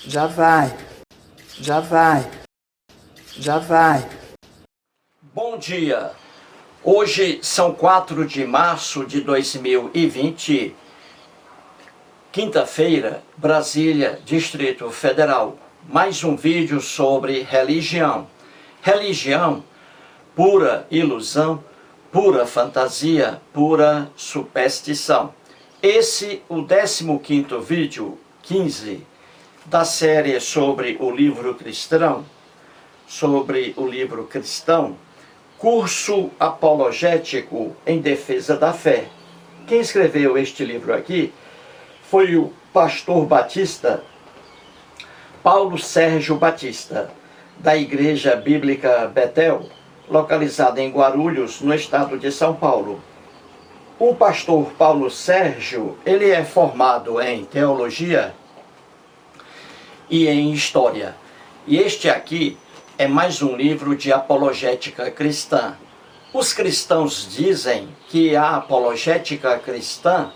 Já vai, já vai, já vai. Bom dia! Hoje são 4 de março de 2020, quinta-feira, Brasília, Distrito Federal. Mais um vídeo sobre religião. Religião, pura ilusão, pura fantasia, pura superstição. Esse o 15º vídeo, 15, da série sobre o livro cristão, Curso Apologético em Defesa da Fé. Quem escreveu este livro aqui foi o pastor batista Paulo Sérgio Batista, da Igreja Bíblica Betel, localizada em Guarulhos, no estado de São Paulo. O pastor Paulo Sérgio, ele é formado em teologia e em história. E este aqui é mais um livro de apologética cristã. Os cristãos dizem que a apologética cristã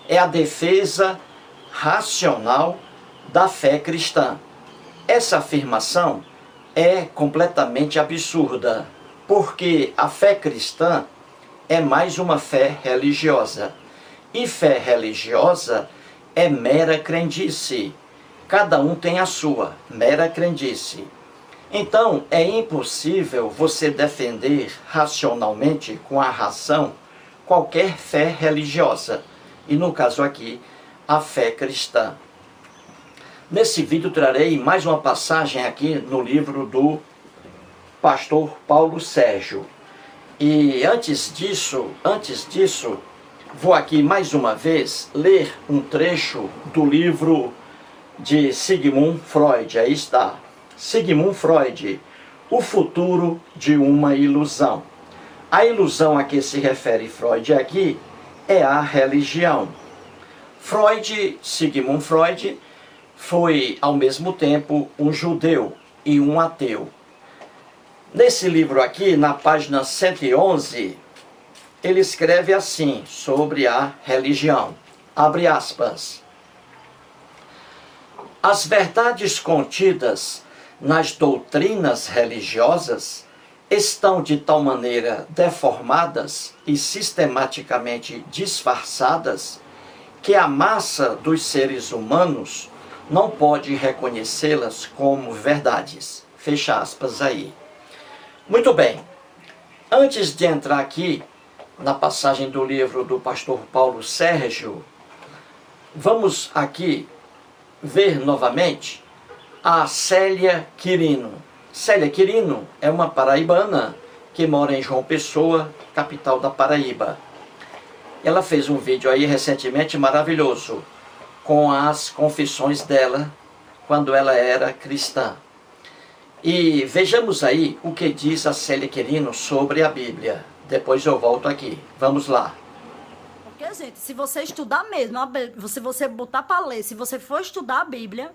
é a defesa racional da fé cristã. Essa afirmação é completamente absurda, porque a fé cristã é mais uma fé religiosa. E fé religiosa é mera crendice. Cada um tem a sua, mera crendice. Então, é impossível você defender racionalmente, com a razão, qualquer fé religiosa. E no caso aqui, a fé cristã. Nesse vídeo trarei mais uma passagem aqui no livro do pastor Paulo Sérgio. E antes disso, vou aqui mais uma vez ler um trecho do livro de Sigmund Freud. Aí está. Sigmund Freud, O Futuro de uma Ilusão. A ilusão a que se refere Freud aqui é a religião. Sigmund Freud, foi ao mesmo tempo um judeu e um ateu. Nesse livro aqui, na página 111, ele escreve assim sobre a religião. Abre aspas. As verdades contidas nas doutrinas religiosas estão de tal maneira deformadas e sistematicamente disfarçadas que a massa dos seres humanos não pode reconhecê-las como verdades. Fecha aspas aí. Muito bem. Antes de entrar aqui na passagem do livro do pastor Paulo Sérgio, vamos aqui ver novamente a Célia Quirino. Célia Quirino é uma paraibana que mora em João Pessoa, capital da Paraíba. Ela fez um vídeo aí recentemente maravilhoso com as confissões dela quando ela era cristã. E vejamos aí o que diz a Célia Quirino sobre a Bíblia. Depois eu volto aqui. Vamos lá. Porque, gente, se você estudar mesmo, se você botar para ler, se você for estudar a Bíblia,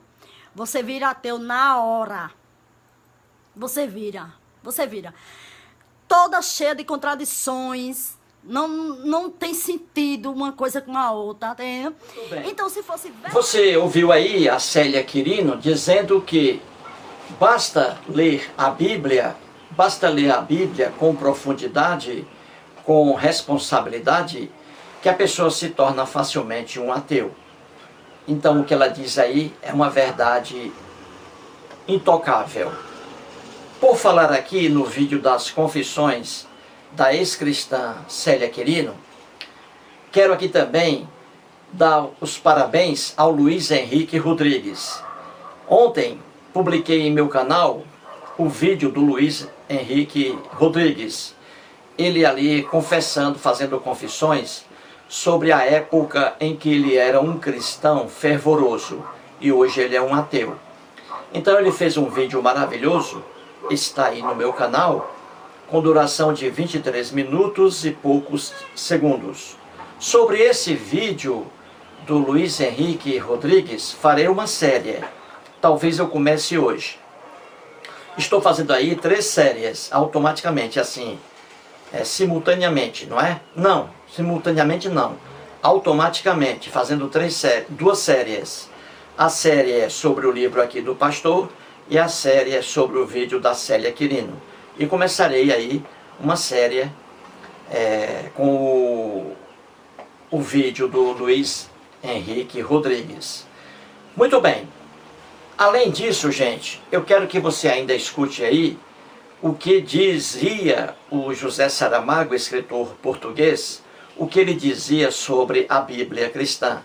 você vira ateu na hora. Você vira. Toda cheia de contradições. Não tem sentido uma coisa com a outra, tá entendendo? Então, se fosse... Você ouviu aí a Célia Quirino dizendo que basta ler a Bíblia com profundidade, com responsabilidade, que a pessoa se torna facilmente um ateu. Então, o que ela diz aí é uma verdade intocável. Por falar aqui no vídeo das confissões da ex-cristã Célia Quirino, quero aqui também dar os parabéns ao Luiz Henrique Rodrigues. Ontem publiquei em meu canal o vídeo do Luiz Henrique Rodrigues. Ele ali confessando, fazendo confissões sobre a época em que ele era um cristão fervoroso e hoje ele é um ateu. Então ele fez um vídeo maravilhoso, está aí no meu canal, com duração de 23 minutos e poucos segundos. Sobre esse vídeo do Luiz Henrique Rodrigues, farei uma série. Talvez eu comece hoje. Estou fazendo aí 3 séries, automaticamente, assim, simultaneamente, não é? Não, simultaneamente não. Automaticamente, fazendo 2 séries. A série é sobre o livro aqui do pastor e a série é sobre o vídeo da Célia Quirino. E começarei aí uma série com o vídeo do Luiz Henrique Rodrigues. Muito bem. Além disso, gente, eu quero que você ainda escute aí o que dizia o José Saramago, escritor português, o que ele dizia sobre a Bíblia cristã.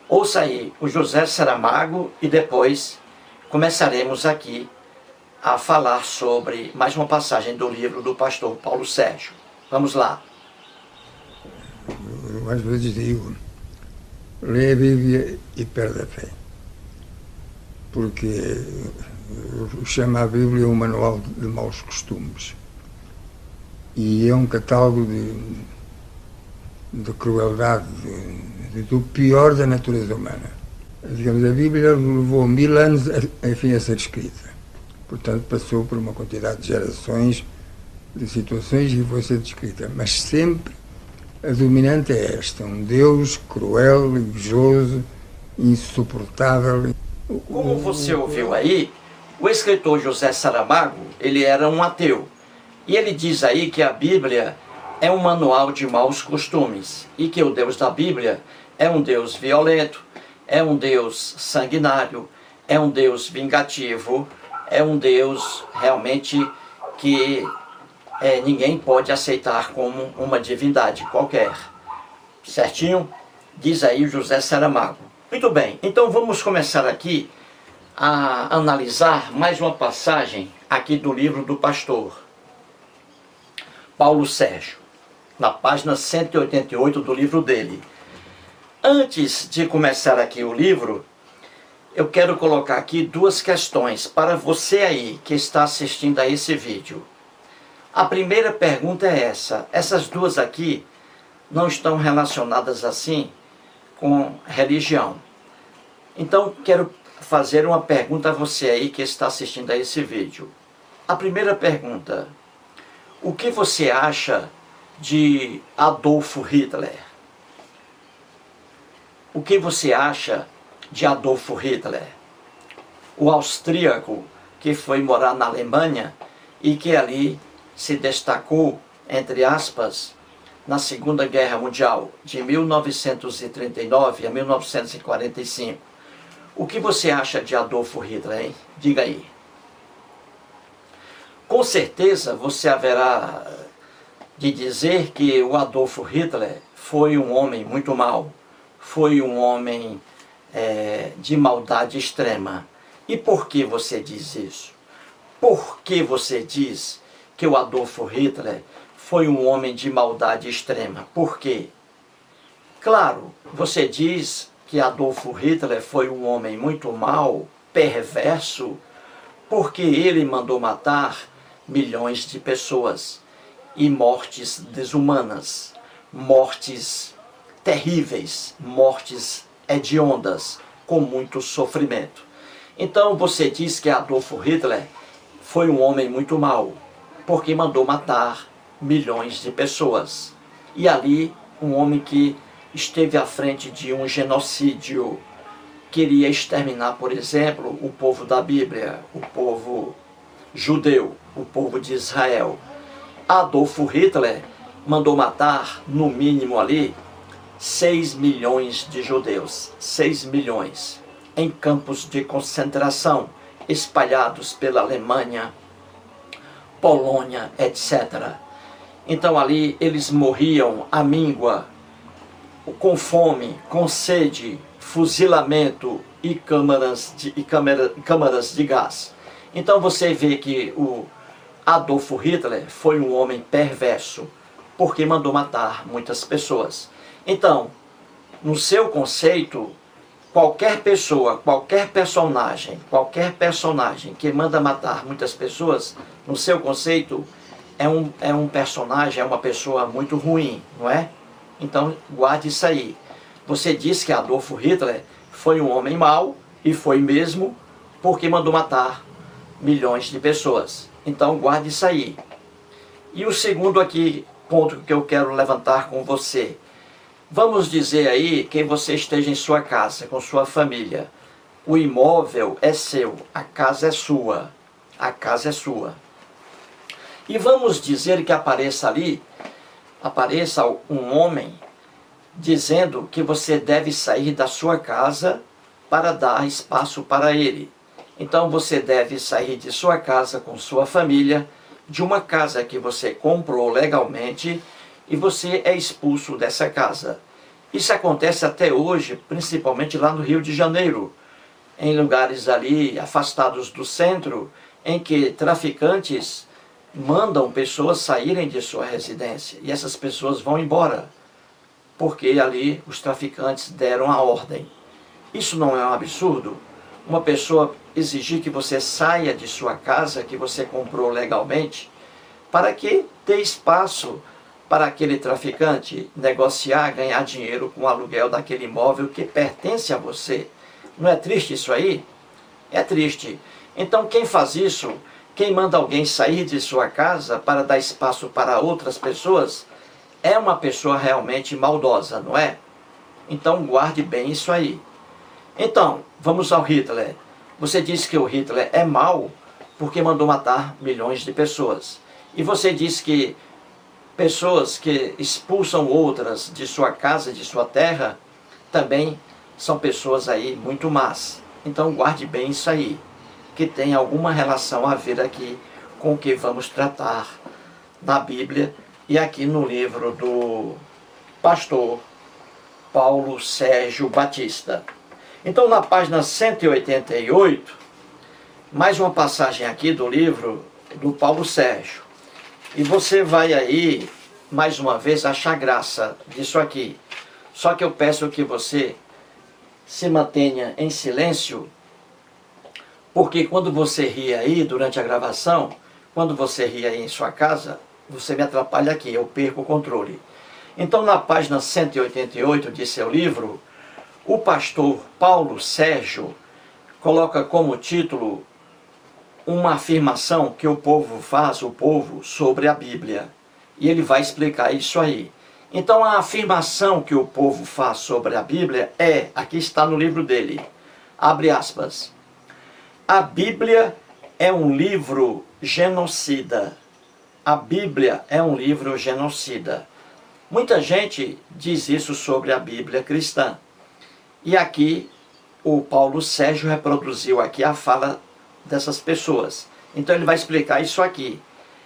Ouça aí o José Saramago e depois começaremos aqui a falar sobre mais uma passagem do livro do pastor Paulo Sérgio. Vamos lá. Eu às vezes digo, lê a Bíblia e perde a fé. Porque eu chamo a Bíblia um manual de maus costumes. E é um catálogo de crueldade, do pior da natureza humana. Digamos, a Bíblia levou 1000 anos a ser escrita. Portanto, passou por uma quantidade de gerações, de situações e foi ser descrita. Mas sempre a dominante é esta, um Deus cruel, invejoso, insuportável. Como você ouviu aí, o escritor José Saramago, ele era um ateu. E ele diz aí que a Bíblia é um manual de maus costumes e que o Deus da Bíblia é um Deus violento, é um Deus sanguinário, é um Deus vingativo, é um Deus realmente que ninguém pode aceitar como uma divindade qualquer. Certinho? Diz aí o José Saramago. Muito bem, então vamos começar aqui a analisar mais uma passagem aqui do livro do pastor Paulo Sérgio, na página 188 do livro dele. Antes de começar aqui o livro, eu quero colocar aqui duas questões para você aí que está assistindo a esse vídeo. A primeira pergunta é essa. Essas duas aqui não estão relacionadas assim com religião. Então, quero fazer uma pergunta a você aí que está assistindo a esse vídeo. A primeira pergunta: o que você acha de Adolfo Hitler? O que você acha de Adolfo Hitler? O austríaco que foi morar na Alemanha e que ali se destacou, entre aspas, na Segunda Guerra Mundial, de 1939 a 1945. O que você acha de Adolfo Hitler, hein? Diga aí. Com certeza você haverá de dizer que o Adolfo Hitler foi um homem muito mau, foi um homem de maldade extrema. E por que você diz isso? Por que você diz que o Adolfo Hitler foi um homem de maldade extrema? Por quê? Claro, você diz que Adolfo Hitler foi um homem muito mau, perverso, porque ele mandou matar milhões de pessoas e mortes desumanas, mortes terríveis, mortes hediondas, com muito sofrimento. Então você diz que Adolfo Hitler foi um homem muito mau, porque mandou matar milhões de pessoas. E ali, um homem que esteve à frente de um genocídio, queria exterminar, por exemplo, o povo da Bíblia, o povo judeu, o povo de Israel. Adolfo Hitler mandou matar, no mínimo ali, 6 milhões de judeus, 6 milhões, em campos de concentração, espalhados pela Alemanha, Polônia, etc. Então ali eles morriam à míngua, com fome, com sede, fuzilamento e câmaras de gás. Então você vê que o Adolfo Hitler foi um homem perverso, porque mandou matar muitas pessoas. Então, no seu conceito, qualquer pessoa, qualquer personagem que manda matar muitas pessoas, no seu conceito, é um personagem, é uma pessoa muito ruim, não é? Então, guarde isso aí. Você diz que Adolfo Hitler foi um homem mau, e foi mesmo, porque mandou matar milhões de pessoas. Então, guarde isso aí. E o segundo aqui, ponto que eu quero levantar com você. Vamos dizer aí que você esteja em sua casa, com sua família. o imóvel é seu, a casa é sua. A casa é sua. E vamos dizer que apareça um homem dizendo que você deve sair da sua casa para dar espaço para ele. Então você deve sair de sua casa com sua família, de uma casa que você comprou legalmente, e você é expulso dessa casa. Isso acontece até hoje, principalmente lá no Rio de Janeiro, em lugares ali afastados do centro, em que traficantes mandam pessoas saírem de sua residência, e essas pessoas vão embora, porque ali os traficantes deram a ordem. Isso não é um absurdo? Uma pessoa exigir que você saia de sua casa, que você comprou legalmente, para que dê espaço para aquele traficante negociar, ganhar dinheiro com o aluguel daquele imóvel que pertence a você. Não é triste isso aí? É triste. Então quem faz isso, quem manda alguém sair de sua casa para dar espaço para outras pessoas, é uma pessoa realmente maldosa, não é? Então guarde bem isso aí. Então, vamos ao Hitler. Você disse que o Hitler é mau porque mandou matar milhões de pessoas. E você disse que pessoas que expulsam outras de sua casa, de sua terra, também são pessoas aí muito más. Então guarde bem isso aí, que tem alguma relação a ver aqui com o que vamos tratar na Bíblia e aqui no livro do pastor Paulo Sérgio Batista. Então, na página 188, mais uma passagem aqui do livro do Paulo Sérgio. E você vai aí, mais uma vez, achar graça disso aqui. Só que eu peço que você se mantenha em silêncio, porque quando você ri aí durante a gravação, quando você ri aí em sua casa, você me atrapalha aqui, eu perco o controle. Então, na página 188 de seu livro, o pastor Paulo Sérgio coloca como título uma afirmação que o povo faz, sobre a Bíblia. E ele vai explicar isso aí. Então a afirmação que o povo faz sobre a Bíblia aqui está no livro dele, abre aspas, a Bíblia é um livro genocida. A Bíblia é um livro genocida. Muita gente diz isso sobre a Bíblia cristã. E aqui o Paulo Sérgio reproduziu aqui a fala dessas pessoas. Então ele vai explicar isso aqui.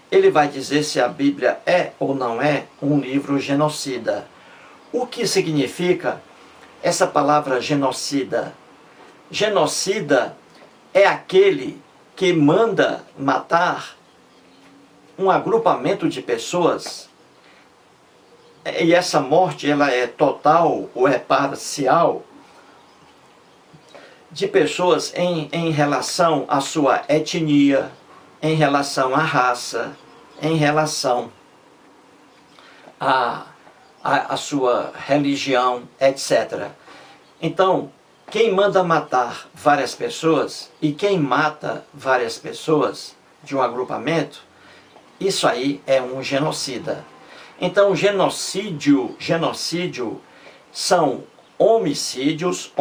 Ele vai dizer se a Bíblia é ou não é um livro genocida. O que significa essa palavra genocida? Genocida é aquele que manda matar um agrupamento de pessoas. E essa morte ela é total ou é parcial, de pessoas em relação à sua etnia, em relação à raça, em relação à sua religião, etc. Então, quem manda matar várias pessoas e quem mata várias pessoas de um agrupamento, isso aí é um genocida. Então, genocídio são homicídios,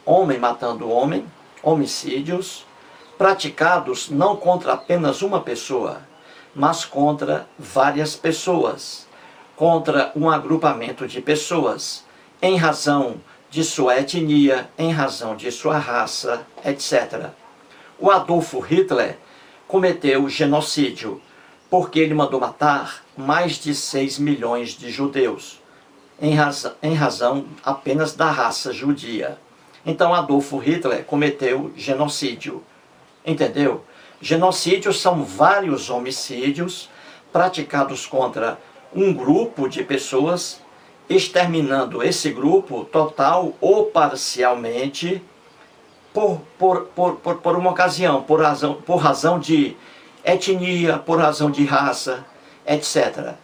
homem matando homem, homicídios, praticados não contra apenas uma pessoa, mas contra várias pessoas, contra um agrupamento de pessoas, em razão de sua etnia, em razão de sua raça, etc. O Adolf Hitler cometeu genocídio, porque ele mandou matar mais de 6 milhões de judeus, em razão apenas da raça judia. Então Adolf Hitler cometeu genocídio, entendeu? Genocídios são vários homicídios praticados contra um grupo de pessoas, exterminando esse grupo total ou parcialmente por uma ocasião, por razão de etnia, por razão de raça, etc.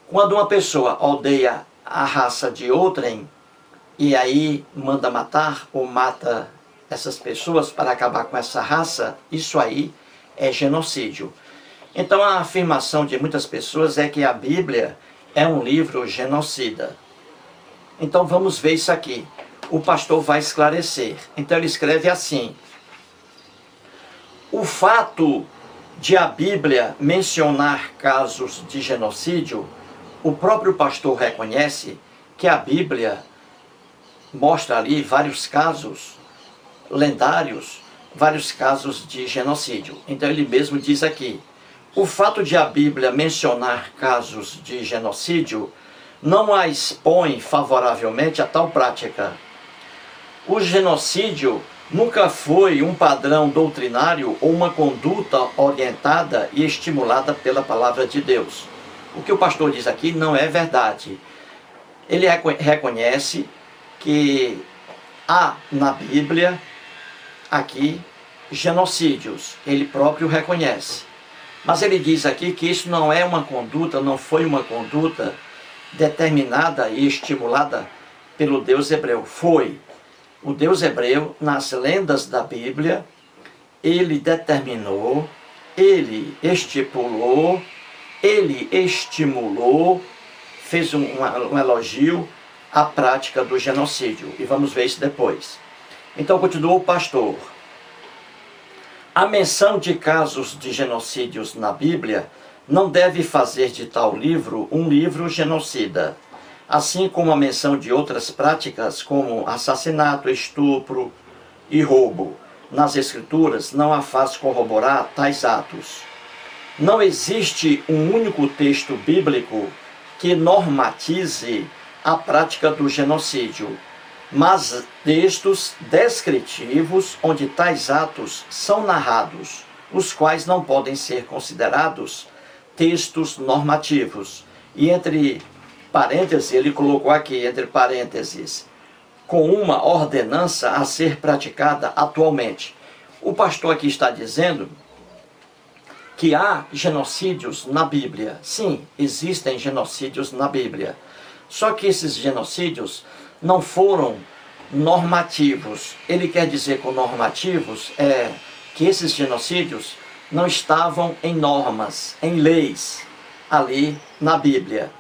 Quando uma pessoa odeia a raça de outrem, e aí manda matar ou mata essas pessoas para acabar com essa raça, isso aí é genocídio. Então a afirmação de muitas pessoas é que a Bíblia é um livro genocida. Então vamos ver isso aqui. o pastor vai esclarecer. Então ele escreve assim: o fato de a Bíblia mencionar casos de genocídio, o próprio pastor reconhece que a Bíblia mostra ali vários casos lendários, vários casos de genocídio. Então ele mesmo diz aqui: o fato de a Bíblia mencionar casos de genocídio não a expõe favoravelmente a tal prática. O genocídio nunca foi um padrão doutrinário ou uma conduta orientada e estimulada pela palavra de Deus. O que o pastor diz aqui não é verdade. Ele reconhece que há na Bíblia aqui genocídios. Ele próprio reconhece. Mas ele diz aqui que isso não é uma conduta, não foi uma conduta determinada e estimulada pelo Deus hebreu. Foi o Deus hebreu, nas lendas da Bíblia, ele determinou, ele estipulou, ele estimulou, fez um elogio à prática do genocídio. E vamos ver isso depois. Então continuou o pastor: a menção de casos de genocídios na Bíblia não deve fazer de tal livro um livro genocida, assim como a menção de outras práticas como assassinato, estupro e roubo nas Escrituras não a faz corroborar tais atos. Não existe um único texto bíblico que normatize a prática do genocídio, mas textos descritivos onde tais atos são narrados, os quais não podem ser considerados textos normativos. E entre parênteses, ele colocou aqui, entre parênteses, com uma ordenança a ser praticada atualmente. O pastor aqui está dizendo que há genocídios na Bíblia. Sim, existem genocídios na Bíblia. Só que esses genocídios não foram normativos. Ele quer dizer com normativos que esses genocídios não estavam em normas, em leis, ali na Bíblia.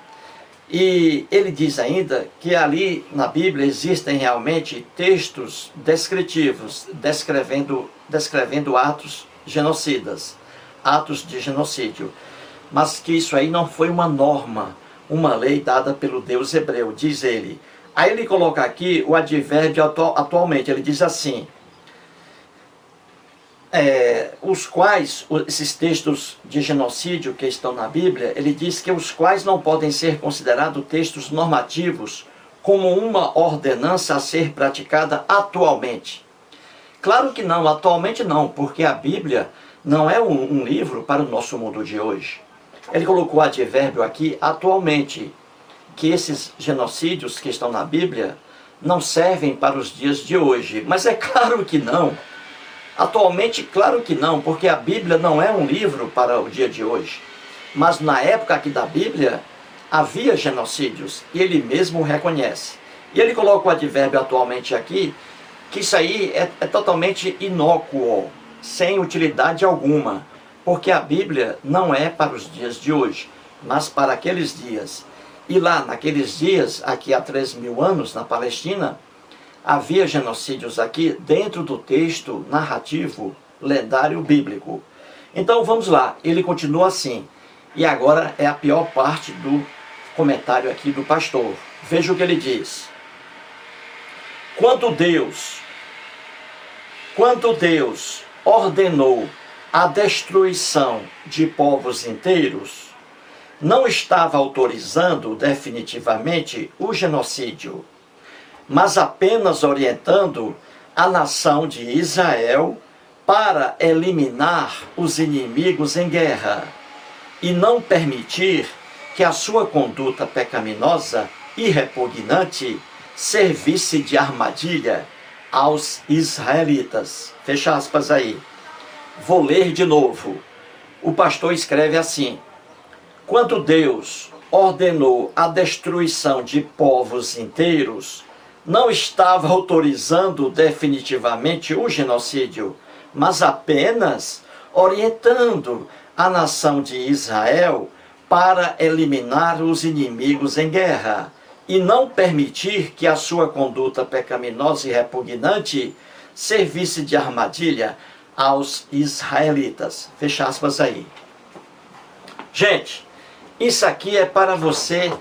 E ele diz ainda que ali na Bíblia existem realmente textos descritivos, descrevendo atos genocidas, atos de genocídio. Mas que isso aí não foi uma norma, uma lei dada pelo Deus hebreu, diz ele. Aí ele coloca aqui o advérbio atualmente, ele diz assim: esses textos de genocídio que estão na Bíblia, ele diz que os quais não podem ser considerados textos normativos como uma ordenança a ser praticada atualmente. Claro que não, atualmente não, porque a Bíblia não é um livro para o nosso mundo de hoje. Ele colocou o advérbio aqui, atualmente, que esses genocídios que estão na Bíblia não servem para os dias de hoje. Mas é claro que não. Atualmente, claro que não, porque a Bíblia não é um livro para o dia de hoje. Mas na época aqui da Bíblia, havia genocídios, e ele mesmo reconhece. E ele coloca o advérbio atualmente aqui, que isso aí é totalmente inócuo, sem utilidade alguma, porque a Bíblia não é para os dias de hoje, mas para aqueles dias. E lá, naqueles dias, aqui há 3.000 anos, na Palestina, havia genocídios aqui dentro do texto narrativo lendário bíblico. Então vamos lá, ele continua assim. E agora é a pior parte do comentário aqui do pastor. Veja o que ele diz. Quando Deus ordenou a destruição de povos inteiros, não estava autorizando definitivamente o genocídio, mas apenas orientando a nação de Israel para eliminar os inimigos em guerra e não permitir que a sua conduta pecaminosa e repugnante servisse de armadilha aos israelitas. Fecha aspas aí. Vou ler de novo. O pastor escreve assim: quando Deus ordenou a destruição de povos inteiros, não estava autorizando definitivamente o genocídio, mas apenas orientando a nação de Israel para eliminar os inimigos em guerra e não permitir que a sua conduta pecaminosa e repugnante servisse de armadilha aos israelitas. Fecha aspas aí. Gente, isso aqui é para você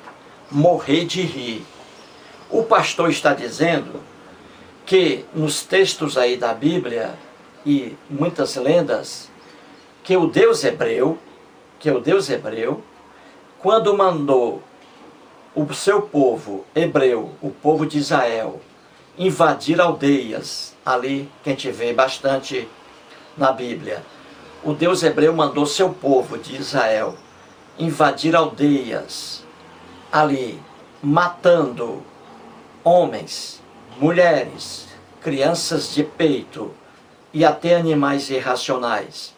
morrer de rir. O pastor está dizendo que nos textos aí da Bíblia e muitas lendas, que o Deus hebreu, quando mandou o seu povo hebreu, o povo de Israel, invadir aldeias, ali que a gente vê bastante na Bíblia, o Deus hebreu mandou seu povo de Israel invadir aldeias, ali, matando homens, mulheres, crianças de peito e até animais irracionais.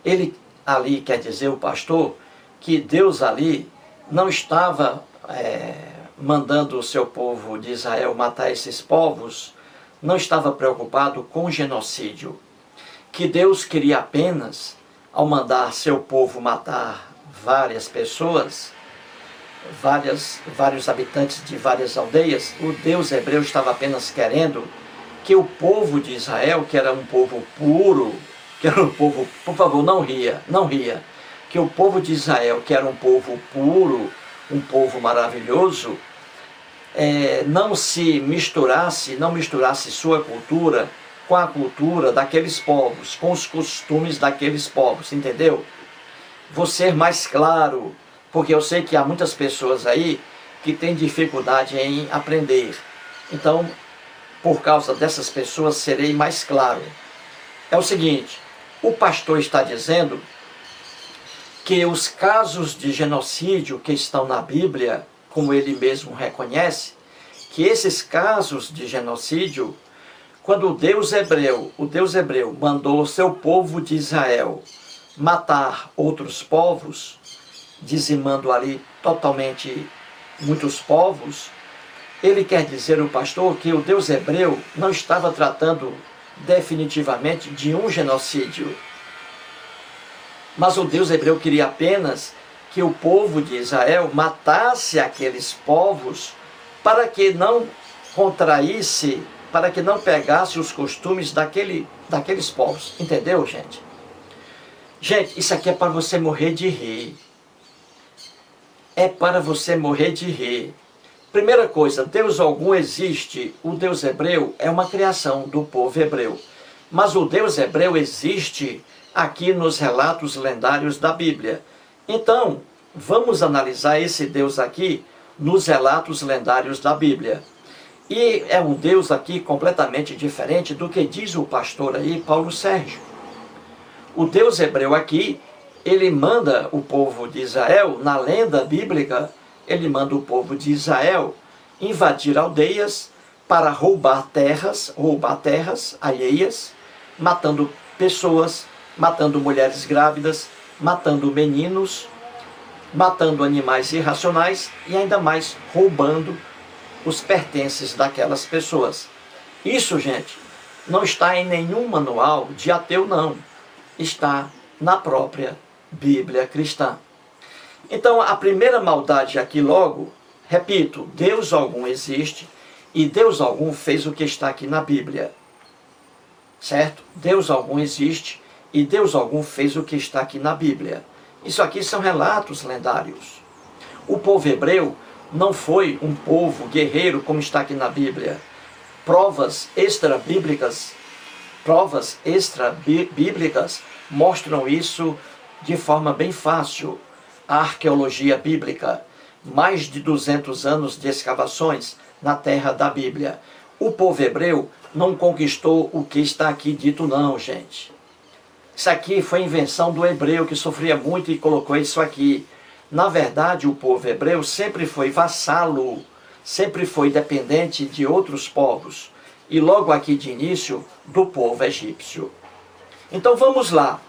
Ele ali, quer dizer o pastor, que Deus ali não estava mandando o seu povo de Israel matar esses povos, não estava preocupado com o genocídio. Que Deus queria apenas, ao mandar seu povo matar várias pessoas, vários habitantes de várias aldeias, o Deus hebreu estava apenas querendo que o povo de Israel, que era um povo puro, que era um povo, por favor, não ria, que o povo de Israel, que era um povo puro, um povo maravilhoso, não misturasse sua cultura com a cultura daqueles povos, com os costumes daqueles povos, entendeu? Vou ser mais claro, porque eu sei que há muitas pessoas aí que têm dificuldade em aprender. Então, por causa dessas pessoas, serei mais claro. É o seguinte, o pastor está dizendo que os casos de genocídio que estão na Bíblia, como ele mesmo reconhece, que esses casos de genocídio, quando o Deus hebreu mandou o seu povo de Israel matar outros povos, dizimando ali totalmente muitos povos, ele quer dizer, o pastor, que o Deus hebreu não estava tratando definitivamente de um genocídio. Mas o Deus hebreu queria apenas que o povo de Israel matasse aqueles povos para que não contraísse, para que não pegasse os costumes daqueles povos. Entendeu, gente? Gente, isso aqui é para você morrer de rir. É para você morrer de rir. Primeira coisa, Deus algum existe. O Deus hebreu é uma criação do povo hebreu. Mas o Deus hebreu existe aqui nos relatos lendários da Bíblia. Então, vamos analisar esse Deus aqui nos relatos lendários da Bíblia. E é um Deus aqui completamente diferente do que diz o pastor aí, Paulo Sérgio. O Deus hebreu aqui, ele manda o povo de Israel, na lenda bíblica, ele manda o povo de Israel invadir aldeias para roubar terras alheias, matando pessoas, matando mulheres grávidas, matando meninos, matando animais irracionais e ainda mais roubando os pertences daquelas pessoas. Isso, gente, não está em nenhum manual de ateu, não. Está na própria Bíblia cristã. Então, a primeira maldade aqui logo, repito, Deus algum existe e Deus algum fez o que está aqui na Bíblia. Certo? Deus algum existe e Deus algum fez o que está aqui na Bíblia. Isso aqui são relatos lendários. O povo hebreu não foi um povo guerreiro como está aqui na Bíblia. Provas extra-bíblicas mostram isso de forma bem fácil. A arqueologia bíblica, mais de 200 anos de escavações na terra da Bíblia. O povo hebreu não conquistou o que está aqui dito não, gente. Isso aqui foi invenção do hebreu que sofria muito e colocou isso aqui. Na verdade, o povo hebreu sempre foi vassalo, sempre foi dependente de outros povos. E logo aqui de início, do povo egípcio. Então vamos lá.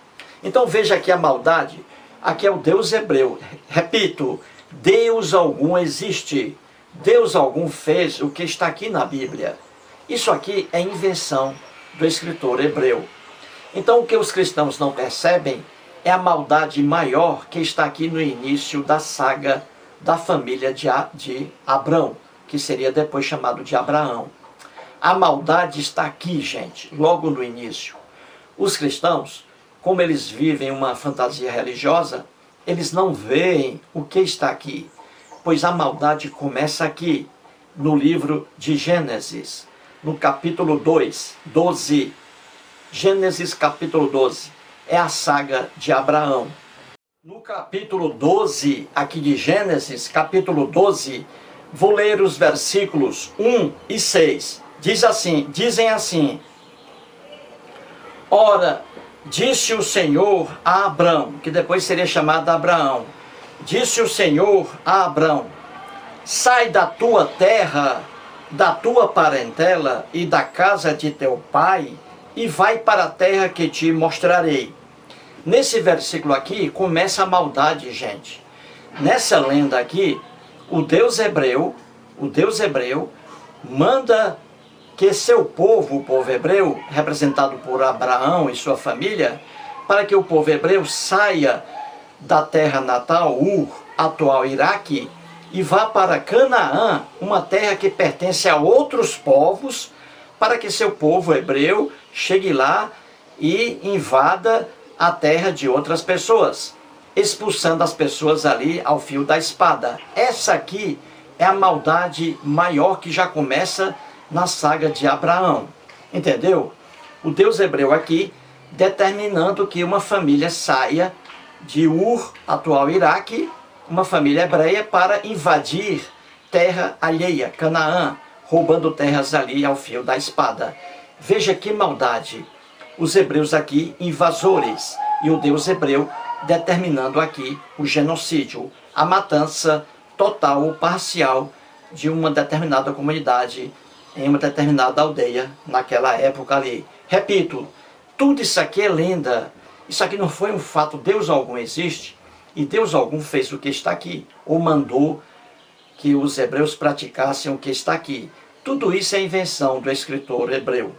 Então veja aqui a maldade. Aqui é o Deus hebreu. Repito, Deus algum existe. Deus algum fez o que está aqui na Bíblia. Isso aqui é invenção do escritor hebreu. Então o que os cristãos não percebem é a maldade maior que está aqui no início da saga da família de Abrão, que seria depois chamado de Abraão. A maldade está aqui, gente, logo no início. Os cristãos, como eles vivem uma fantasia religiosa, eles não veem o que está aqui, pois a maldade começa aqui, no livro de Gênesis, no capítulo 12. Gênesis capítulo 12, é a saga de Abraão. No capítulo 12, aqui de Gênesis, capítulo 12, vou ler os versículos 1 e 6. Dizem assim: Ora, disse o Senhor a Abrão, que depois seria chamado Abraão. Disse o Senhor a Abrão: sai da tua terra, da tua parentela e da casa de teu pai, e vai para a terra que te mostrarei. Nesse versículo aqui começa a maldade, gente. Nessa lenda aqui, o Deus hebreu manda que seu povo, o povo hebreu, representado por Abraão e sua família, para que o povo hebreu saia da terra natal, Ur, atual Iraque, e vá para Canaã, uma terra que pertence a outros povos, para que seu povo hebreu chegue lá e invada a terra de outras pessoas, expulsando as pessoas ali ao fio da espada. Essa aqui é a maldade maior que já começa na saga de Abraão, entendeu? O Deus hebreu aqui determinando que uma família saia de Ur, atual Iraque, uma família hebreia, para invadir terra alheia, Canaã, roubando terras ali ao fio da espada. Veja que maldade. Os hebreus aqui, invasores, e o Deus hebreu determinando aqui o genocídio, a matança total ou parcial de uma determinada comunidade, em uma determinada aldeia, naquela época ali. Repito, tudo isso aqui é lenda. Isso aqui não foi um fato. Deus algum existe, e Deus algum fez o que está aqui, ou mandou que os hebreus praticassem o que está aqui. Tudo isso é invenção do escritor hebreu.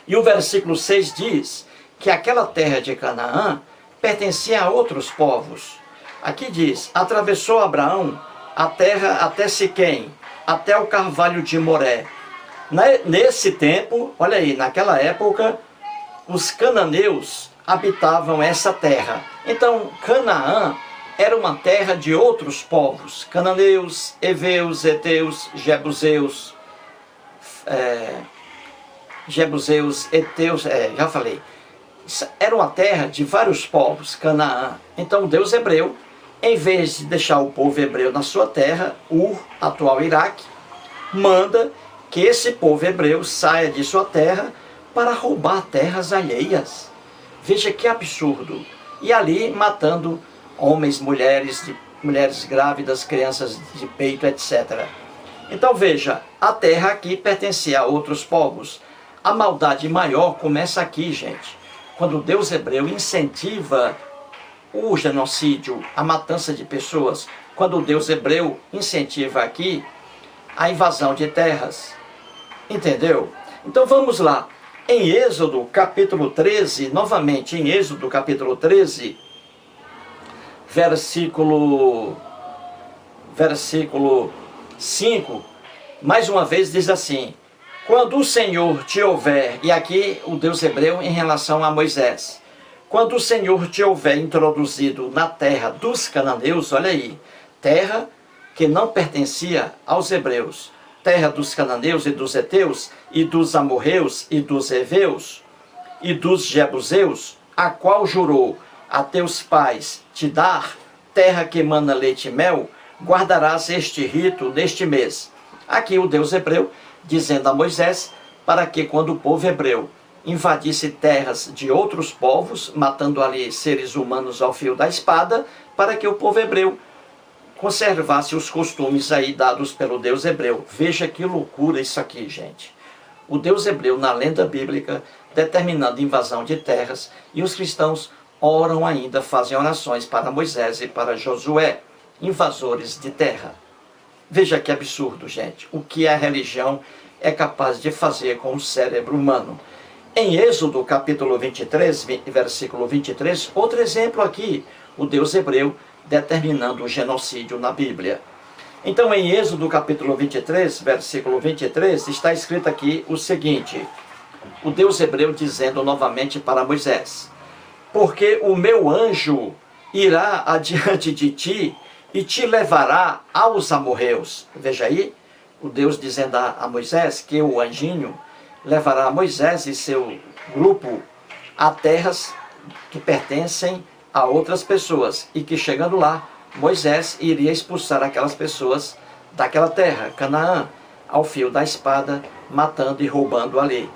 E o versículo 6 diz que aquela terra de Canaã pertencia a outros povos. Aqui diz: atravessou Abraão a terra até Siquém, até o carvalho de Moré. Nesse tempo, olha aí, naquela época, os cananeus habitavam essa terra. Então, Canaã era uma terra de outros povos: cananeus, heveus, heteus, jebuseus, heteus, já falei. Era uma terra de vários povos, Canaã. Então, o Deus hebreu, em vez de deixar o povo hebreu na sua terra, Ur, atual Iraque, manda que esse povo hebreu saia de sua terra para roubar terras alheias. Veja que absurdo. E ali matando homens, mulheres grávidas, crianças de peito, etc. Então veja, a terra aqui pertencia a outros povos. A maldade maior começa aqui, gente. Quando o Deus hebreu incentiva o genocídio, a matança de pessoas. Quando o Deus hebreu incentiva aqui a invasão de terras. Entendeu? Então vamos lá. Em Êxodo capítulo 13, novamente em Êxodo capítulo 13, versículo 5, mais uma vez diz assim: quando o Senhor te houver, e aqui o Deus hebreu em relação a Moisés, quando o Senhor te houver introduzido na terra dos cananeus, olha aí, terra que não pertencia aos hebreus, terra dos cananeus e dos heteus, e dos amorreus, e dos heveus, e dos jebuseus, a qual jurou a teus pais te dar, terra que emana leite e mel, guardarás este rito neste mês. Aqui o Deus hebreu dizendo a Moisés para que quando o povo hebreu invadisse terras de outros povos, matando ali seres humanos ao fio da espada, para que o povo hebreu conservasse os costumes aí dados pelo Deus hebreu. Veja que loucura isso aqui, gente. O Deus hebreu, na lenda bíblica, determinando invasão de terras, e os cristãos oram ainda, fazem orações para Moisés e para Josué, invasores de terra. Veja que absurdo, gente, o que a religião é capaz de fazer com o cérebro humano. Em Êxodo capítulo 23, versículo 23, outro exemplo aqui, o Deus hebreu determinando o genocídio na Bíblia. Então, em Êxodo capítulo 23, versículo 23, está escrito aqui o seguinte: o Deus hebreu dizendo novamente para Moisés: porque o meu anjo irá adiante de ti e te levará aos amorreus. Veja aí, o Deus dizendo a Moisés que o anjinho levará Moisés e seu grupo a terras que pertencem a outras pessoas, e que chegando lá, Moisés iria expulsar aquelas pessoas daquela terra, Canaã, ao fio da espada, matando e roubando ali.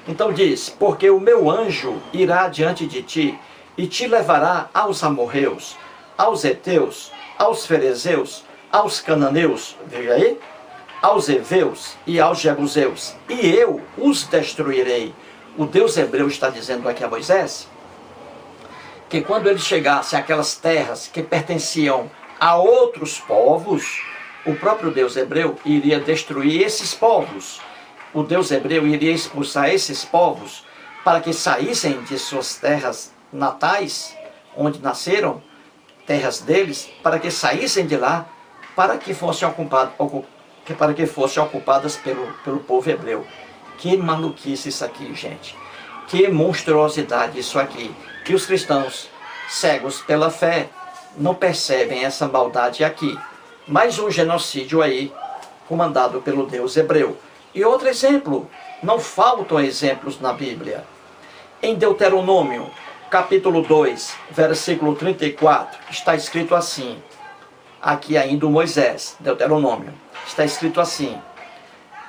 Então diz: porque o meu anjo irá diante de ti e te levará aos amorreus, aos heteus, aos ferezeus, aos cananeus, veja aí, aos heveus e aos jebuseus, e eu os destruirei. O Deus hebreu está dizendo aqui a Moisés que quando ele chegasse àquelas terras que pertenciam a outros povos, o próprio Deus hebreu iria destruir esses povos. O Deus hebreu iria expulsar esses povos para que saíssem de suas terras natais, onde nasceram, terras deles, para que saíssem de lá, para que fossem ocupadas pelo povo hebreu. Que maluquice isso aqui, gente. Que monstruosidade isso aqui. Que os cristãos, cegos pela fé, não percebem essa maldade aqui. Mais um genocídio aí, comandado pelo Deus hebreu. E outro exemplo, não faltam exemplos na Bíblia. Em Deuteronômio, capítulo 2, versículo 34, está escrito assim, aqui ainda o Moisés, Deuteronômio, está escrito assim: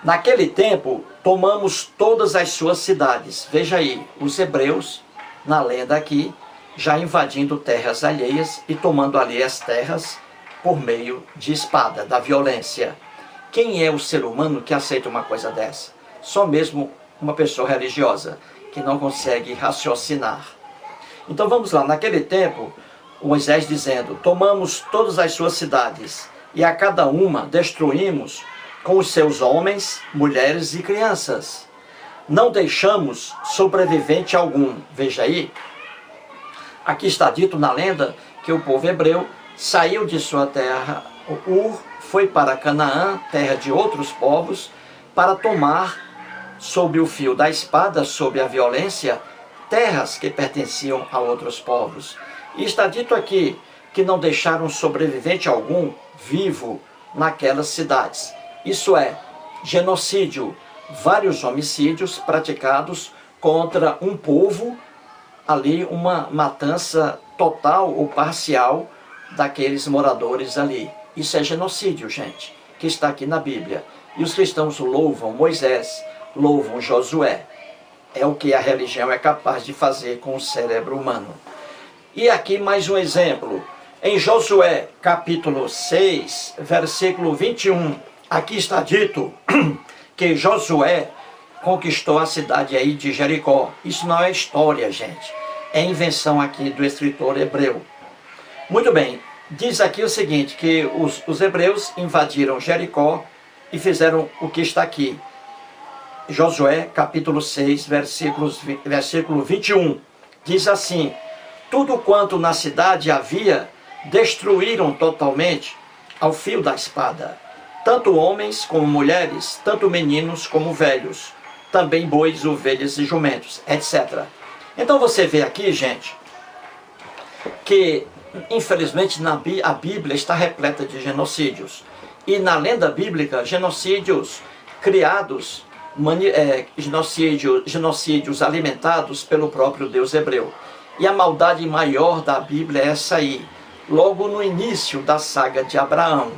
naquele tempo, tomamos todas as suas cidades. Veja aí, os hebreus, na lenda aqui, já invadindo terras alheias e tomando ali as terras por meio de espada, da violência. Quem é o ser humano que aceita uma coisa dessa? Só mesmo uma pessoa religiosa, que não consegue raciocinar. Então vamos lá, naquele tempo, Moisés dizendo: tomamos todas as suas cidades, e a cada uma destruímos com os seus homens, mulheres e crianças. Não deixamos sobrevivente algum. Veja aí, aqui está dito na lenda que o povo hebreu saiu de sua terra, Ur, foi para Canaã, terra de outros povos, para tomar, sob o fio da espada, sob a violência, terras que pertenciam a outros povos. E está dito aqui que não deixaram sobrevivente algum vivo naquelas cidades. Isso é, genocídio, vários homicídios praticados contra um povo, ali uma matança total ou parcial daqueles moradores ali. Isso é genocídio, gente, que está aqui na Bíblia. E os cristãos louvam Moisés, louvam Josué. É o que a religião é capaz de fazer com o cérebro humano. E aqui mais um exemplo. Em Josué, capítulo 6, versículo 21, aqui está dito que Josué conquistou a cidade aí de Jericó. Isso não é história, gente. É invenção aqui do escritor hebreu. Muito bem, diz aqui o seguinte, que os hebreus invadiram Jericó e fizeram o que está aqui. Josué, capítulo 6, versículo 21. Diz assim: tudo quanto na cidade havia, destruíram totalmente ao fio da espada. Tanto homens como mulheres, tanto meninos como velhos, também bois, ovelhas e jumentos, etc. Então você vê aqui, gente, que infelizmente a Bíblia está repleta de genocídios. E na lenda bíblica, genocídios criados, genocídios alimentados pelo próprio Deus hebreu. E a maldade maior da Bíblia é essa aí, logo no início da saga de Abraão.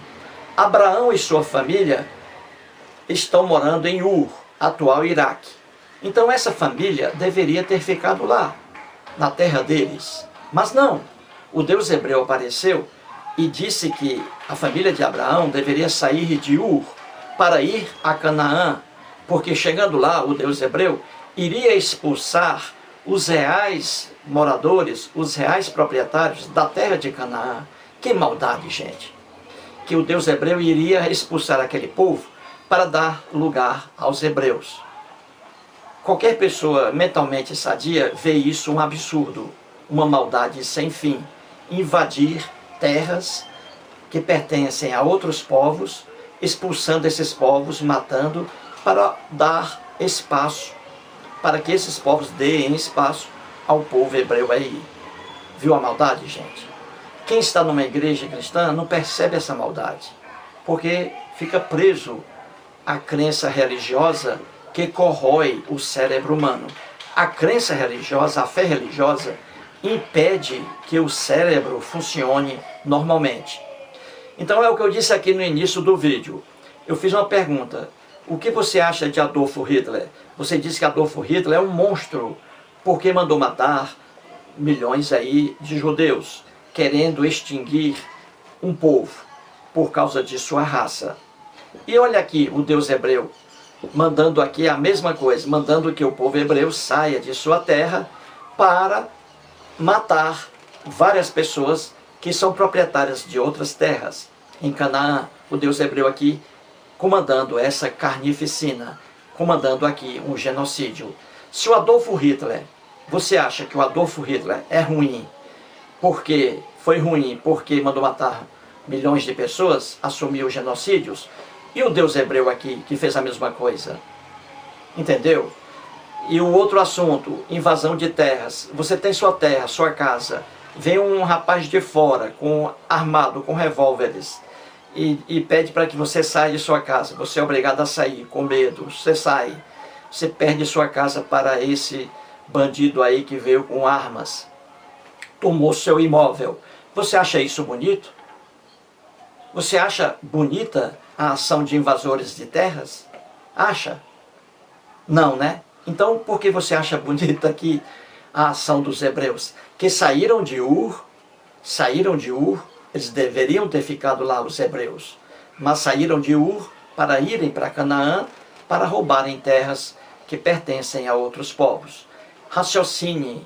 Abraão e sua família estão morando em Ur, atual Iraque. Então essa família deveria ter ficado lá, na terra deles. Mas não, o Deus hebreu apareceu e disse que a família de Abraão deveria sair de Ur para ir a Canaã, porque chegando lá, o Deus hebreu iria expulsar os reais moradores, os reais proprietários da terra de Canaã. Que maldade, gente! Que o Deus hebreu iria expulsar aquele povo para dar lugar aos hebreus. Qualquer pessoa mentalmente sadia vê isso um absurdo, uma maldade sem fim. Invadir terras que pertencem a outros povos, expulsando esses povos, matando, para dar espaço, para que esses povos deem espaço ao povo hebreu aí. Viu a maldade, gente? Quem está numa igreja cristã não percebe essa maldade, porque fica preso à crença religiosa que corrói o cérebro humano. A crença religiosa, a fé religiosa, impede que o cérebro funcione normalmente. Então é o que eu disse aqui no início do vídeo. Eu fiz uma pergunta: o que você acha de Adolf Hitler? Você disse que Adolf Hitler é um monstro, porque mandou matar milhões aí de judeus, querendo extinguir um povo por causa de sua raça. E olha aqui o Deus hebreu, mandando aqui a mesma coisa, mandando que o povo hebreu saia de sua terra para matar várias pessoas que são proprietárias de outras terras. Em Canaã, o Deus hebreu aqui comandando essa carnificina, comandando aqui um genocídio. Se o Adolf Hitler, você acha que o Adolf Hitler é ruim porque foi ruim porque mandou matar milhões de pessoas, assumiu genocídios, e o Deus hebreu aqui que fez a mesma coisa? Entendeu? E o outro assunto, invasão de terras. Você tem sua terra, sua casa, vem um rapaz de fora, armado, com revólveres, e pede para que você saia de sua casa. Você é obrigado a sair, com medo. Você sai, você perde sua casa para esse bandido aí que veio com armas, tomou seu imóvel. Você acha isso bonito? Você acha bonita a ação de invasores de terras? Acha? Não, né? Então, por que você acha bonita aqui a ação dos hebreus? Que saíram de Ur, eles deveriam ter ficado lá, os hebreus, mas saíram de Ur para irem para Canaã, para roubarem terras que pertencem a outros povos. Raciocine,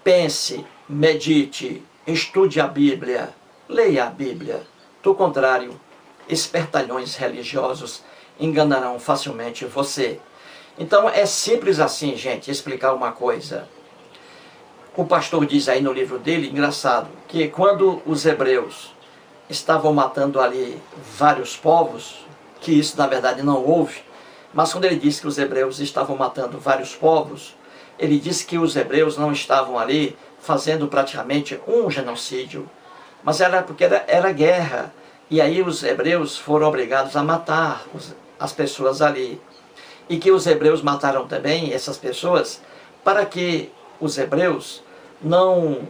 pense, medite, estude a Bíblia, leia a Bíblia. Do contrário, espertalhões religiosos enganarão facilmente você. Então é simples assim, gente, explicar uma coisa. O pastor diz aí no livro dele, engraçado, que quando os hebreus estavam matando ali vários povos, que isso na verdade não houve, mas quando ele disse que os hebreus estavam matando vários povos, ele disse que os hebreus não estavam ali fazendo praticamente um genocídio, mas era porque era guerra, e aí os hebreus foram obrigados a matar as pessoas ali. E que os hebreus mataram também essas pessoas para que os hebreus não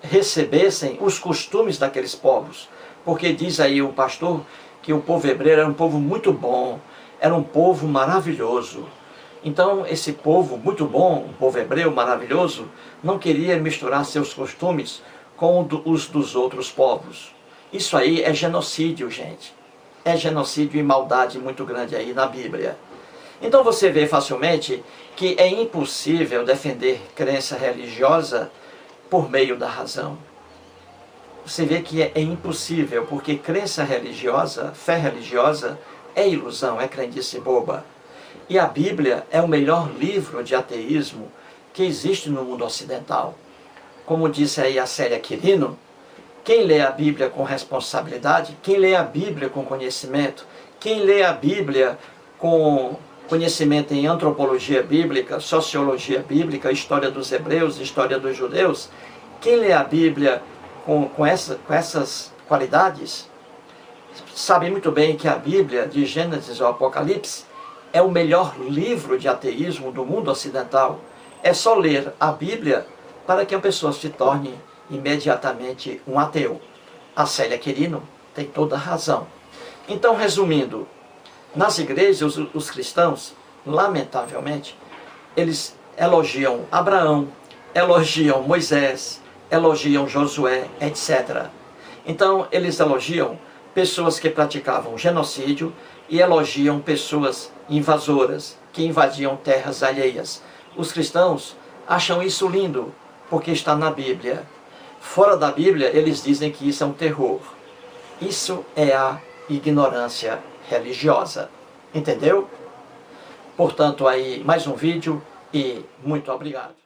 recebessem os costumes daqueles povos. Porque diz aí o pastor que o povo hebreu era um povo muito bom, era um povo maravilhoso. Então esse povo muito bom, o povo hebreu maravilhoso, não queria misturar seus costumes com os dos outros povos. Isso aí é genocídio, gente. É genocídio e maldade muito grande aí na Bíblia. Então você vê facilmente que é impossível defender crença religiosa por meio da razão. Você vê que é impossível, porque crença religiosa, fé religiosa, é ilusão, é crendice boba. E a Bíblia é o melhor livro de ateísmo que existe no mundo ocidental. Como disse aí a Célia Quirino, quem lê a Bíblia com responsabilidade, quem lê a Bíblia com conhecimento, quem lê a Bíblia com conhecimento em antropologia bíblica, sociologia bíblica, história dos hebreus, história dos judeus, quem lê a Bíblia com essas qualidades, sabe muito bem que a Bíblia, de Gênesis ao Apocalipse, é o melhor livro de ateísmo do mundo ocidental. É só ler a Bíblia para que a pessoa se torne imediatamente um ateu. A Célia Quirino tem toda a razão. Então, resumindo, nas igrejas, os cristãos, lamentavelmente, eles elogiam Abraão, elogiam Moisés, elogiam Josué, etc. Então, eles elogiam pessoas que praticavam genocídio e elogiam pessoas invasoras, que invadiam terras alheias. Os cristãos acham isso lindo, porque está na Bíblia. Fora da Bíblia, eles dizem que isso é um terror. Isso é a ignorância religiosa. Entendeu? Portanto, aí mais um vídeo e muito obrigado.